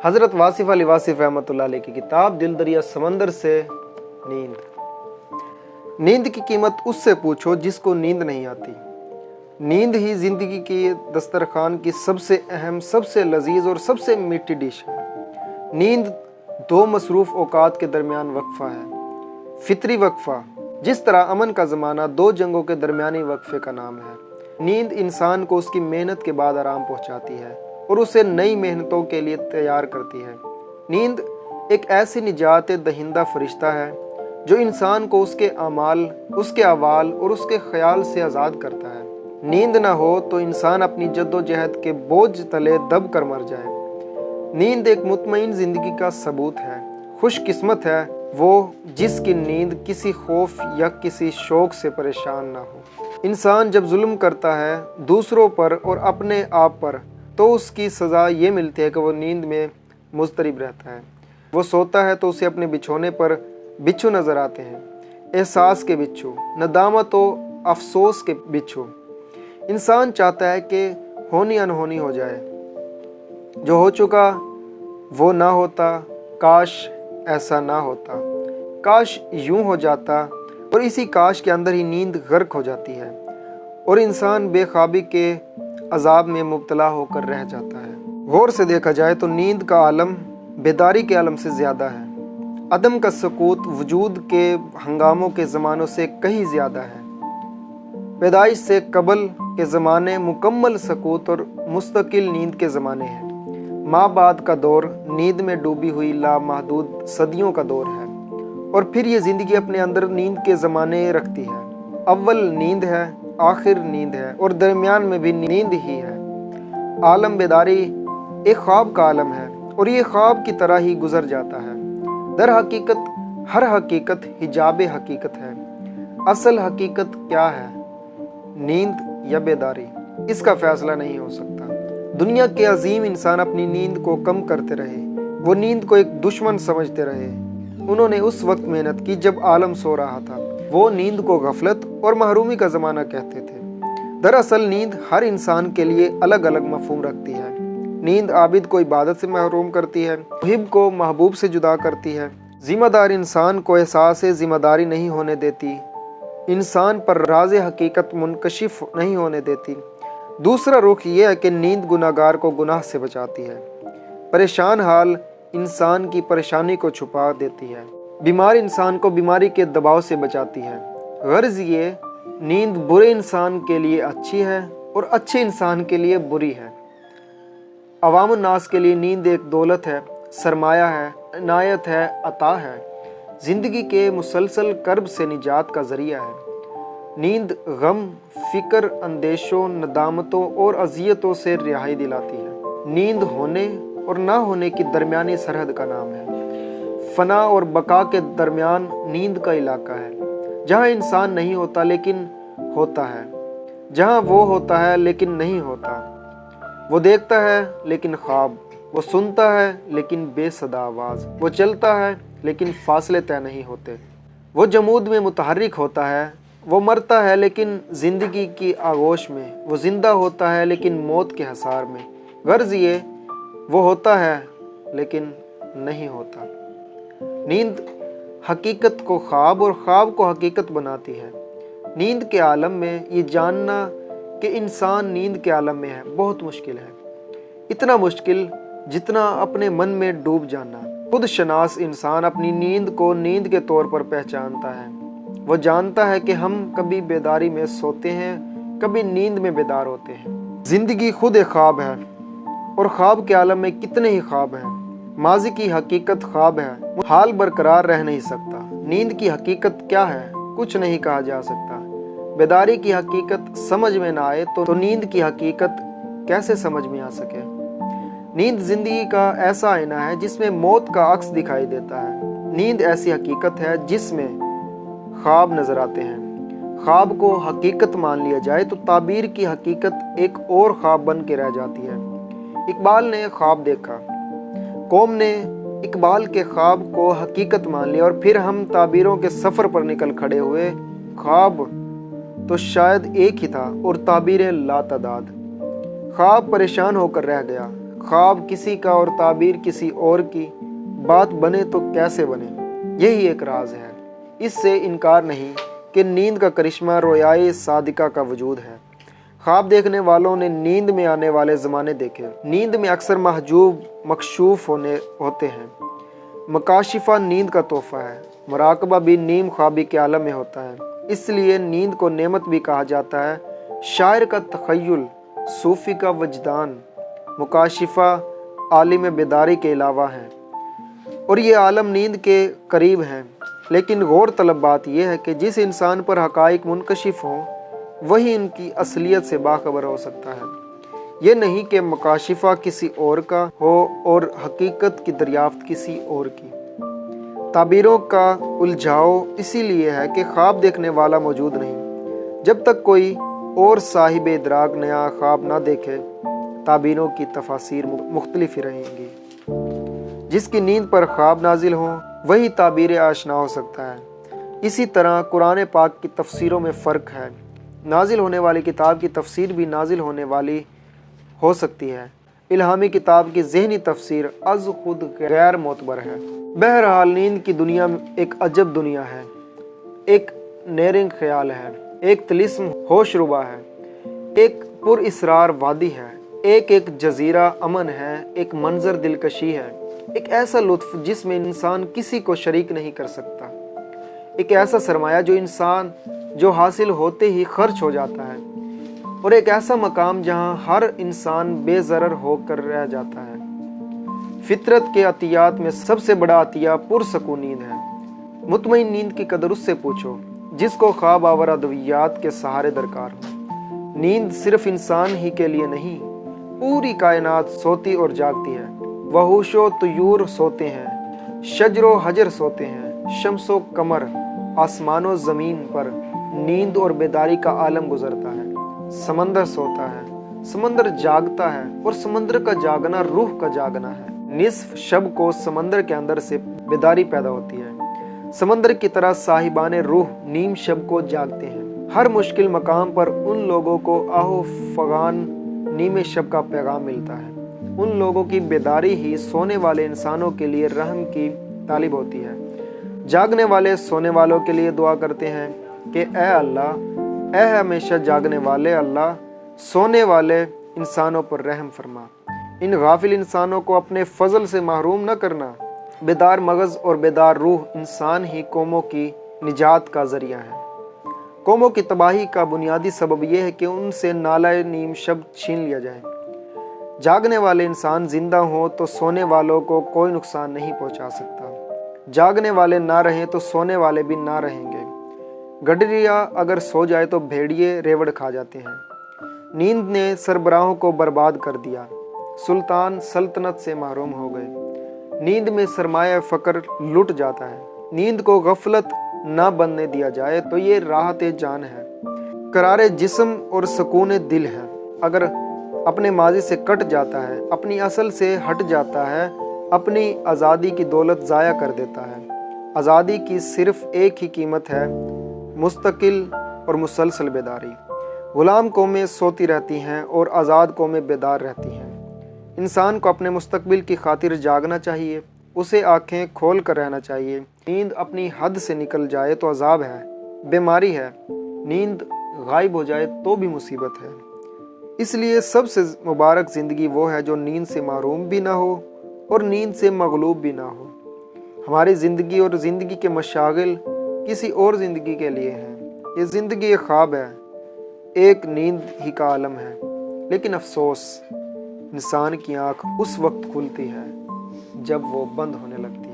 हज़रत वासिफ अली वासिफ रहमतुल्लाह अलैह की किताब दिल दरिया समंदर से नींद। नींद की कीमत उससे पूछो जिसको नींद नहीं आती। नींद ही ज़िंदगी की दस्तरखान की सबसे अहम, सबसे लजीज और सबसे मीठी डिश है। नींद दो मसरूफ़ औकात के दरमियान वक्फ़ा है, फितरी वक्फ़ा, जिस तरह अमन का ज़माना दो जंगों के दरमियानी वक्फ़े का नाम है। नींद इंसान को उसकी मेहनत के बाद आराम पहुंचाती है और उसे नई मेहनतों के लिए तैयार करती है। नींद एक ऐसी निजात दहिंदा फरिश्ता है जो इंसान को उसके अमाल, उसके अवाल और उसके ख्याल से आज़ाद करता है। नींद ना हो तो इंसान अपनी जद्दोजहद के बोझ तले दब कर मर जाए। नींद एक मुतमईन ज़िंदगी का सबूत है। खुशकिस्मत है वो जिसकी नींद किसी खौफ या किसी शौक से परेशान ना हो। इंसान जब जुल्म करता है दूसरों पर और अपने आप पर, तो उसकी सज़ा ये मिलती है कि वो नींद में मुज़तरिब रहता है। वो सोता है तो उसे अपने बिछोने पर बिच्छू नज़र आते हैं, एहसास के बिच्छू, नदामत व अफसोस के बिच्छू। इंसान चाहता है कि होनी अनहोनी हो जाए, जो हो चुका वो ना होता, काश ऐसा ना होता, काश यूं हो जाता। और इसी काश के अंदर ही नींद गर्क हो जाती है और इंसान बेख्वाबी के अजाब में मुब्तला होकर रह जाता है। गौर से देखा जाए तो नींद का आलम बेदारी के आलम से ज़्यादा है। अदम का सकूत वजूद के हंगामों के ज़मानों से कहीं ज़्यादा है। पैदाइश से कबल के ज़माने मुकम्मल सकूत और मुस्तकिल नींद के ज़माने हैं। माँ बाद का दौर नींद में डूबी हुई लामहदूद सदियों का दौर है और फिर ये ज़िंदगी अपने अंदर नींद के ज़माने रखती है। अव्वल नींद है, आखिर नींद है और दरमियान में भी नींद ही है। आलम बेदारी एक ख्वाब का आलम है और ये ख्वाब की तरह ही गुजर जाता है। दर हकीकत हर हकीकत हिजाब हकीकत है। असल हकीकत क्या है, नींद या बेदारी, इसका फैसला नहीं हो सकता। दुनिया के अजीम इंसान अपनी नींद को कम करते रहे, वो नींद को एक दुश्मन समझते रहे। उन्होंने उस वक्त मेहनत की जब आलम सो रहा था। वो नींद को गफलत और महरूमी का ज़माना कहते थे। दरअसल नींद हर इंसान के लिए अलग अलग मफहूम रखती है। नींद आबिद को इबादत से महरूम करती है, मुहिब को महबूब से जुदा करती है, ज़िम्मेदार इंसान को एहसास ज़िम्मेदारी नहीं होने देती, इंसान पर राज़ हकीकत मुनकशिफ नहीं होने देती। दूसरा रुख ये है कि नींद गुनाहगार को गुनाह से बचाती है। परेशान हाल इंसान की परेशानी को छुपा देती है। बीमार इंसान को बीमारी के दबाव से बचाती है। गर्ज ये नींद बुरे इंसान के लिए अच्छी है और अच्छे इंसान के लिए बुरी है। अवाम नास के लिए नींद एक दौलत है, सरमाया है, इनायत है, अता है, ज़िंदगी के मुसलसल कर्ब से निजात का ज़रिया है। नींद गम, फ़िक्र, अंदेशों, नदामतों और अज़ियतों से रिहाई दिलाती है। नींद होने और ना होने की दरमियानी सरहद का नाम है। फना और बका के दरमियान नींद का इलाका है, जहाँ इंसान नहीं होता लेकिन होता है, जहाँ वो होता है लेकिन नहीं होता, वो देखता है लेकिन ख्वाब, वो सुनता है लेकिन बेसदा आवाज़, वो चलता है लेकिन फासले तय नहीं होते, वो जमूद में मुतहर्रिक होता है, वो मरता है लेकिन ज़िंदगी की आगोश में, वो ज़िंदा होता है लेकिन मौत के हसार में। गर्ज ये वो होता है लेकिन नहीं होता। नींद हकीकत को ख्वाब और ख्वाब को हकीकत बनाती है। नींद के आलम में ये जानना कि इंसान नींद के आलम में है बहुत मुश्किल है। इतना मुश्किल जितना अपने मन में डूब जाना। खुद शनास इंसान अपनी नींद को नींद के तौर पर पहचानता है। वो जानता है कि हम कभी बेदारी में सोते हैं, कभी नींद में बेदार होते हैं। जिंदगी खुद एक ख्वाब है और ख्वाब के आलम में कितने ही ख्वाब हैं। माजी की हकीकत ख्वाब है, हाल बरकरार रह नहीं सकता। नींद की हकीकत क्या है, कुछ नहीं कहा जा सकता। बेदारी की हकीकत समझ में ना आए तो नींद की हकीकत कैसे समझ में आ सके। नींद जिंदगी का ऐसा आईना है जिसमें मौत का अक्स दिखाई देता है। नींद ऐसी हकीकत है जिसमें ख्वाब नजर आते हैं। ख्वाब को हकीकत मान लिया जाए तो ताबीर की हकीकत एक और ख्वाब बन के रह जाती है। इकबाल ने ख्वाब देखा, कौम ने इकबाल के ख्वाब को हकीकत मान लिया और फिर हम ताबीरों के सफ़र पर निकल खड़े हुए। ख्वाब तो शायद एक ही था और ताबीरें लातादाद। ख्वाब परेशान होकर रह गया, ख्वाब किसी का और ताबीर किसी और की, बात बने तो कैसे बने, यही एक राज है। इससे इनकार नहीं कि नींद का करिश्मा रोयाए सादिका का वजूद है। ख्वाब देखने वालों ने नींद में आने वाले ज़माने देखे। नींद में अक्सर महजूब मकशूफ होते हैं। मकाशिफा नींद का तोहफा है। मुराकबा भी नीम ख्वाबी के आलम में होता है। इसलिए नींद को नेमत भी कहा जाता है। शायर का तखय्युल, सूफी का वजदान, मुकाशिफा आलिम बेदारी के अलावा है, और ये आलम नींद के करीब हैं। लेकिन गौर तलब बात यह है कि जिस इंसान पर हकाइक मुनकशिफ हों वही इनकी असलियत से बाखबर हो सकता है। ये नहीं कि मकाशिफा किसी और का हो और हकीकत की दरियाफ्त किसी और की। ताबीरों का उलझाव इसीलिए है कि ख्वाब देखने वाला मौजूद नहीं। जब तक कोई और साहिब इदराक नया ख्वाब ना देखे, ताबीरों की तफासीर मुख्तलिफ ही रहेंगी। जिसकी नींद पर ख्वाब नाजिल हो वही ताबीर आशना हो सकता है। इसी तरह कुरान पाक की तफसीरों में फ़र्क है। नाजिल होने वाली किताब की तफसीर भी नाजिल होने वाली हो सकती है। इल्हामी किताब की ज़हनी तफसीर अज़ खुद गैर मोतबर है। बहरहाल नींद की दुनिया एक अजब दुनिया है। एक नेरिंग ख्याल है, एक तिलिस्म होश रुबा है, एक पुरइसरार वादी है, एक जजीरा अमन है, एक मंजर दिलकशी है, एक ऐसा लुत्फ जिसमें इंसान किसी को शरीक नहीं कर सकता, एक ऐसा सरमाया जो हासिल होते ही खर्च हो जाता है, और एक ऐसा मकाम जहां हर इंसान बेज़रर होकर रह जाता है। फितरत के अतियात में सबसे बड़ा अतिया पुरसकून नींद है। मुतमईन नींद की कदर उससे पूछो जिसको ख्वाब आवर अदवियात के सहारे दरकार हो। नींद सिर्फ इंसान ही के लिए नहीं, पूरी कायनात सोती और जागती है। वहूशो तुयूर सोते हैं, शजरो हजर सोते हैं, शम्सो कमर आसमानो ज़मीन पर नींद और बेदारी का आलम गुजरता है। समंदर सोता है, समंदर जागता है, और समंदर का जागना रूह का जागना है। निस्फ शब को समंदर के अंदर से बेदारी पैदा होती है। समंदर की तरह साहिबान रूह नीम शब को जागते हैं। हर मुश्किल मकाम पर उन लोगों को आहो फगान नीम शब का पैगाम मिलता है। उन लोगों की बेदारी ही सोने वाले इंसानों के लिए रहम की तालिब होती है। जागने वाले सोने वालों के लिए दुआ करते हैं कि ए अल्लाह, ए हमेशा जागने वाले अल्लाह, सोने वाले इंसानों पर रहम फरमा। इन गाफिल इंसानों को अपने फजल से महरूम न करना। बेदार मगज़ और बेदार रूह इंसान ही कौमों की निजात का जरिया है। कौमों की तबाही का बुनियादी सबब यह है कि उनसे नाला नीम शब छीन लिया जाए। जागने वाले इंसान जिंदा हो तो सोने वालों को कोई नुकसान नहीं पहुंचा सकता। जागने वाले ना रहें तो सोने वाले भी ना रहेंगे। गडरिया अगर सो जाए तो भेड़िए रेवड़ खा जाते हैं। नींद ने सरबराहों को बर्बाद कर दिया। सुल्तान सल्तनत से महरूम हो गए। नींद में सरमाया फ़क्र लुट जाता है। नींद को गफलत ना बनने दिया जाए तो ये राहत जान है, करारे जिस्म और सुकून दिल है। अगर अपने माजी से कट जाता है, अपनी असल से हट जाता है, अपनी आज़ादी की दौलत ज़ाया कर देता है। आज़ादी की सिर्फ एक ही कीमत है, मुस्तकिल और मुसलसल बेदारी। गुलाम कौमें सोती रहती हैं और आज़ाद कौमें बेदार रहती हैं। इंसान को अपने मुस्तकबिल की खातिर जागना चाहिए, उसे आंखें खोल कर रहना चाहिए। नींद अपनी हद से निकल जाए तो अजाब है, बीमारी है। नींद गायब हो जाए तो भी मुसीबत है। इसलिए सबसे मुबारक ज़िंदगी वो है जो नींद से महरूम भी ना हो और नींद से मगलूब भी ना हो। हमारी ज़िंदगी और ज़िंदगी के मशागिल किसी और ज़िंदगी के लिए हैं। ये ज़िंदगी एक ख्वाब है, एक नींद ही का आलम है। लेकिन अफसोस, इंसान की आँख उस वक्त खुलती है जब वो बंद होने लगती है।